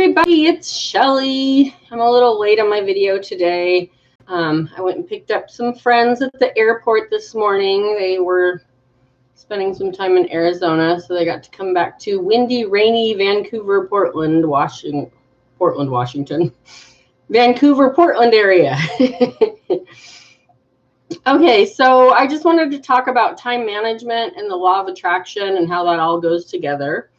everybody, it's Shelly. I'm a little late on my video today. I went and picked up some friends at the airport this morning. They were spending some time in Arizona, so they got to come back to windy, rainy Vancouver, Portland, Washington. Vancouver, Portland area. Okay, so I just wanted to talk about time management and the law of attraction and how that all goes together.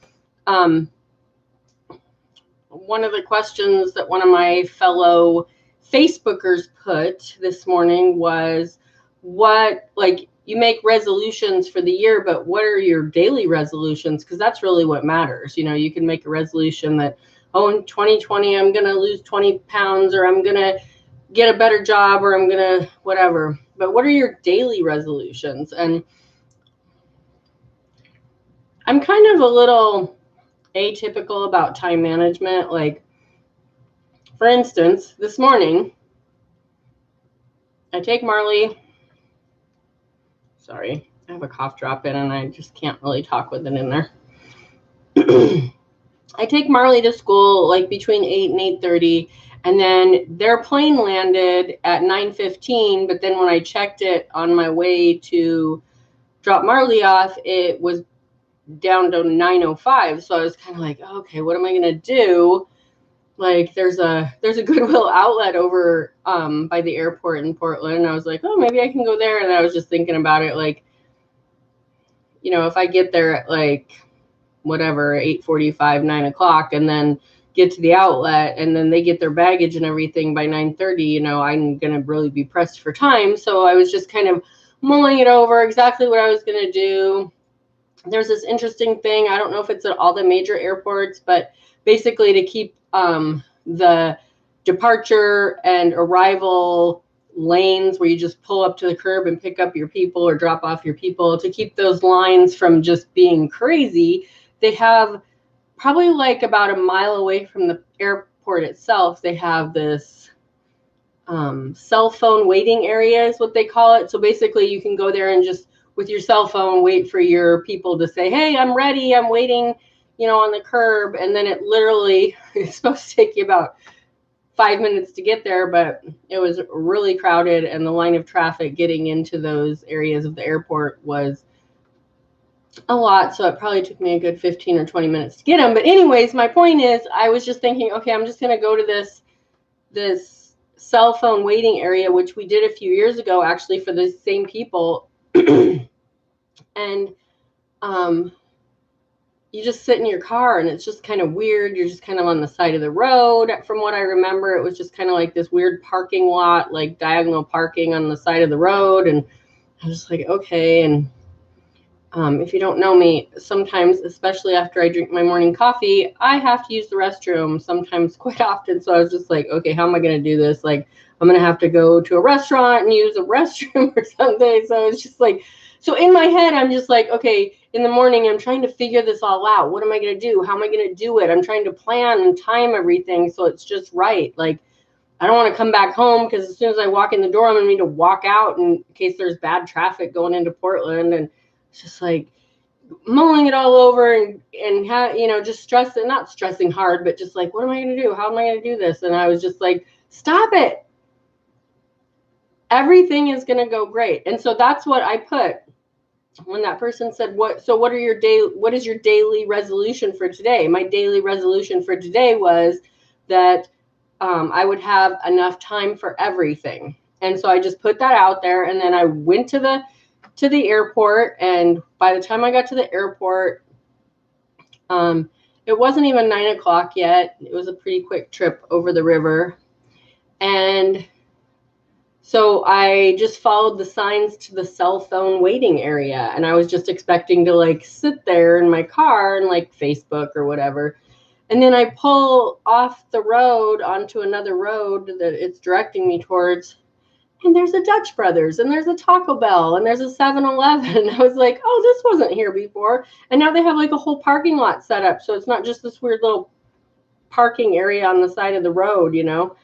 One of the questions that one of my fellow Facebookers put this morning was, you make resolutions for the year, but what are your daily resolutions? Because that's really what matters. You know, you can make a resolution that, in 2020, I'm going to lose 20 pounds, or I'm going to get a better job, or I'm going to whatever. But what are your daily resolutions? And I'm kind of a little atypical about time management. Like, for instance, this morning, I take Marley. Sorry, I have a cough drop in and I just can't really talk with it in there. I take Marley to school like between 8 and 8:30, and then their plane landed at 9:15, but then when I checked it on my way to drop Marley off, it was down to 9:05. So I was kind of like, okay, what am I gonna do? Like, there's a Goodwill outlet over by the airport in Portland. And I was like, maybe I can go there. And I was just thinking about it, like, you know, if I get there at like whatever, 8:45, 9 o'clock, and then get to the outlet, and then they get their baggage and everything by 9:30, you know, I'm gonna really be pressed for time. So I was just kind of mulling it over exactly what I was gonna do. There's this interesting thing. I don't know if it's at all the major airports, but basically to keep the departure and arrival lanes where you just pull up to the curb and pick up your people or drop off your people, to keep those lines from just being crazy, they have probably like about a mile away from the airport itself, they have this cell phone waiting area is what they call it. So basically you can go there and just with your cell phone wait for your people to say, hey, I'm ready, I'm waiting, you know, on the curb. And then it literally is supposed to take you about 5 minutes to get there, but it was really crowded, and the line of traffic getting into those areas of the airport was a lot. So it probably took me a good 15 or 20 minutes to get them. But anyways, my point is, I was just thinking, okay, I'm just going to go to this cell phone waiting area, which we did a few years ago, actually, for the same people. And you just sit in your car, and it's just kind of weird. You're just kind of on the side of the road. From what I remember, it was just kind of like this weird parking lot, like diagonal parking on the side of the road. And I was like, okay. And if you don't know me, sometimes, especially after I drink my morning coffee, I have to use the restroom sometimes, quite often. So I was just like, okay, how am I going to do this? Like, I'm going to have to go to a restaurant and use a restroom or something. So it's just like, so in my head, I'm just like, okay, in the morning, I'm trying to figure this all out. What am I going to do? How am I going to do it? I'm trying to plan and time everything so it's just right. Like, I don't want to come back home because as soon as I walk in the door, I'm going to need to walk out in case there's bad traffic going into Portland. And it's just like mulling it all over and you know, just not stressing hard, but just like, what am I going to do? How am I going to do this? And I was just like, stop it. Everything is going to go great. And so that's what I put when that person said, what is your daily resolution for today? My daily resolution for today was that I would have enough time for everything. And so I just put that out there, and then I went to the airport, and by the time I got to the airport, it wasn't even 9 o'clock yet. It was a pretty quick trip over the river. And so I just followed the signs to the cell phone waiting area, and I was just expecting to like sit there in my car and like Facebook or whatever. And then I pull off the road onto another road that it's directing me towards, and there's a Dutch Brothers, and there's a Taco Bell, and there's a 7-Eleven. I was like, oh, this wasn't here before. And now they have like a whole parking lot set up. So it's not just this weird little parking area on the side of the road, you know.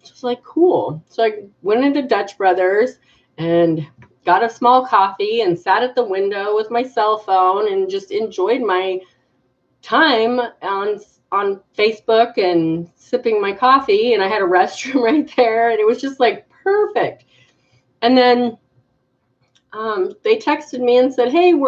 Just like, cool. So I went into Dutch Brothers and got a small coffee and sat at the window with my cell phone and just enjoyed my time on on Facebook and sipping my coffee, and I had a restroom right there, and it was just like perfect. And then they texted me and said, hey, we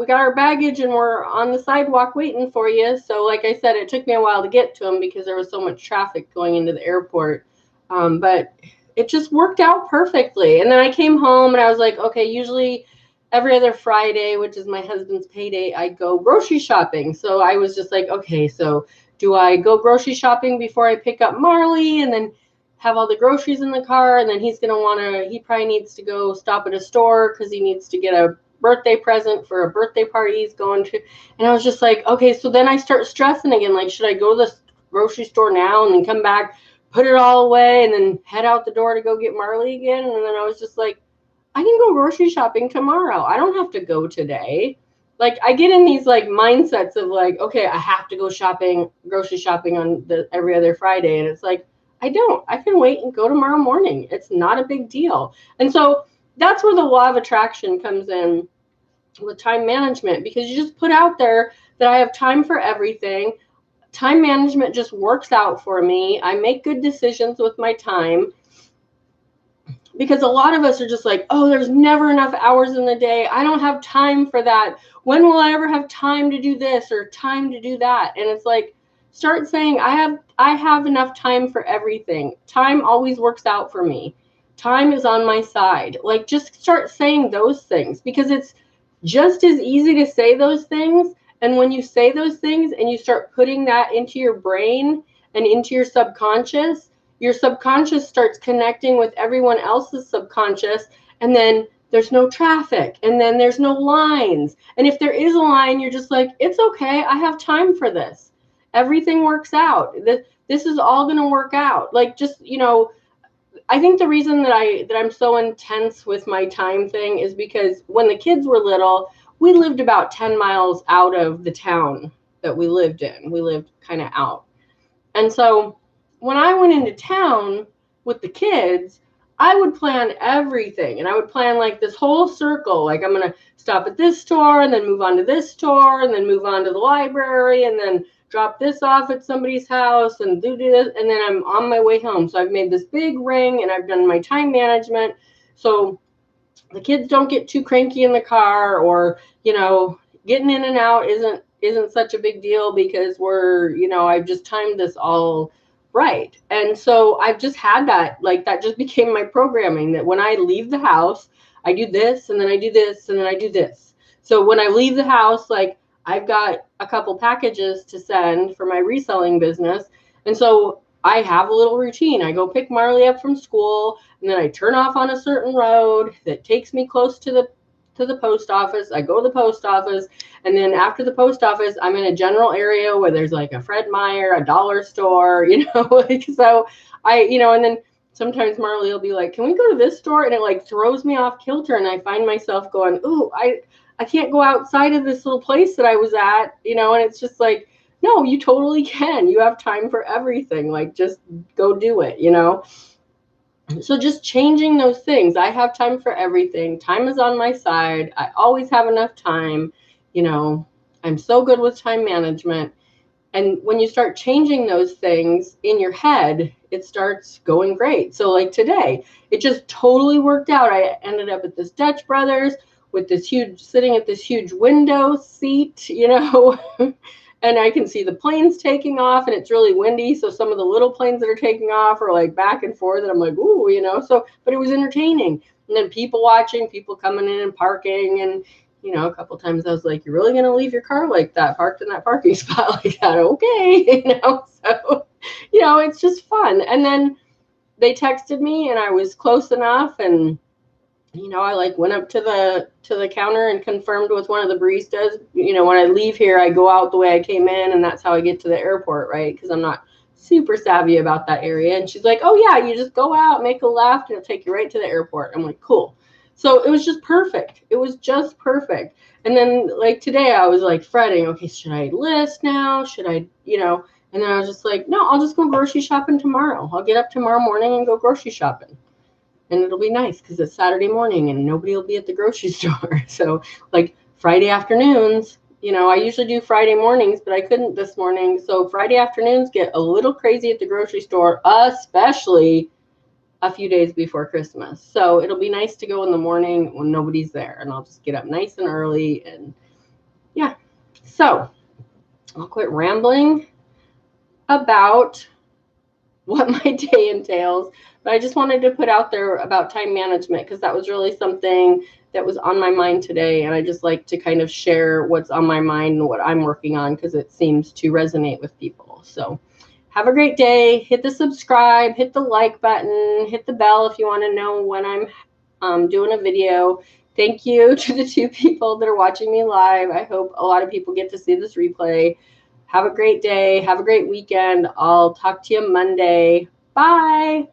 got our baggage and we're on the sidewalk waiting for you. So like I said, it took me a while to get to them because there was so much traffic going into the airport. But it just worked out perfectly. And then I came home and I was like, okay, usually every other Friday, which is my husband's payday, I go grocery shopping. So I was just like, okay, so do I go grocery shopping before I pick up Marley and then have all the groceries in the car? And then he probably needs to go stop at a store because he needs to get a birthday present for a birthday party he's going to. And I was just like, okay, so then I start stressing again, like, should I go to the grocery store now and then come back, put it all away, and then head out the door to go get Marley again? And then I was just like, I can go grocery shopping tomorrow. I don't have to go today. Like, I get in these like mindsets of like, okay, I have to go grocery shopping on every other Friday. And it's like, I can wait and go tomorrow morning. It's not a big deal. And so that's where the law of attraction comes in with time management, because you just put out there that I have time for everything. Time management just works out for me. I make good decisions with my time, because a lot of us are just like, oh, there's never enough hours in the day. I don't have time for that. When will I ever have time to do this or time to do that? And it's like, start saying, I have enough time for everything. Time always works out for me. Time is on my side. Like, just start saying those things, because it's just as easy to say those things. And when you say those things and you start putting that into your brain and into your subconscious starts connecting with everyone else's subconscious. And then there's no traffic, and then there's no lines. And if there is a line, you're just like, it's okay. I have time for this. Everything works out. This is all going to work out. Like, just, I think the reason that I'm so intense with my time thing is because when the kids were little, we lived about 10 miles out of the town that we lived in. We lived kind of out. And so when I went into town with the kids, I would plan everything. And I would plan like this whole circle. Like, I'm going to stop at this store and then move on to this store and then move on to the library and then drop this off at somebody's house and do this. And then I'm on my way home. So I've made this big ring and I've done my time management. So the kids don't get too cranky in the car, or, getting in and out isn't such a big deal because I've just timed this all right. And so I've just had that just became my programming, that when I leave the house, I do this, and then I do this, and then I do this. So when I leave the house, like, I've got a couple packages to send for my reselling business. And so I have a little routine. I go pick Marley up from school, and then I turn off on a certain road that takes me close to the post office. I go to the post office, and then after the post office, I'm in a general area where there's like a Fred Meyer, a dollar store, so and then sometimes Marley will be like, can we go to this store? And it like throws me off kilter, and I find myself going, ooh, I can't go outside of this little place that I was at, and it's just like, no, you totally can. You have time for everything. Like, just go do it, So just changing those things. I have time for everything. Time is on my side. I always have enough time. I'm so good with time management. And when you start changing those things in your head, it starts going great. So like today, it just totally worked out. I ended up at this Dutch Brothers with sitting at this huge window seat, and I can see the planes taking off, and it's really windy. So some of the little planes that are taking off are like back and forth, and I'm like, ooh, but it was entertaining. And then people watching, people coming in and parking. And, a couple of times I was like, you're really going to leave your car like that, parked in that parking spot like that? Okay. So, it's just fun. And then they texted me, and I was close enough, and I like went up to the counter and confirmed with one of the baristas. When I leave here, I go out the way I came in, and that's how I get to the airport, right? Because I'm not super savvy about that area. And she's like, oh yeah, you just go out, make a left, and it'll take you right to the airport. I'm like, cool. So it was just perfect. It was just perfect. And then like today, I was like fretting, okay, should I list now? Should I, and then I was just like, no, I'll just go grocery shopping tomorrow. I'll get up tomorrow morning and go grocery shopping. And it'll be nice because it's Saturday morning and nobody will be at the grocery store. So like Friday afternoons, you know, I usually do Friday mornings, but I couldn't this morning. So Friday afternoons get a little crazy at the grocery store, especially a few days before Christmas. So it'll be nice to go in the morning when nobody's there, and I'll just get up nice and early. And yeah, so I'll quit rambling about what my day entails, but I just wanted to put out there about time management because that was really something that was on my mind today, and I just like to kind of share what's on my mind and what I'm working on because it seems to resonate with people. So have a great day. Hit the subscribe, hit the like button, hit the bell if you want to know when I'm doing a video. Thank you to the 2 people that are watching me live. I hope a lot of people get to see this replay. Have a great day. Have a great weekend. I'll talk to you Monday. Bye.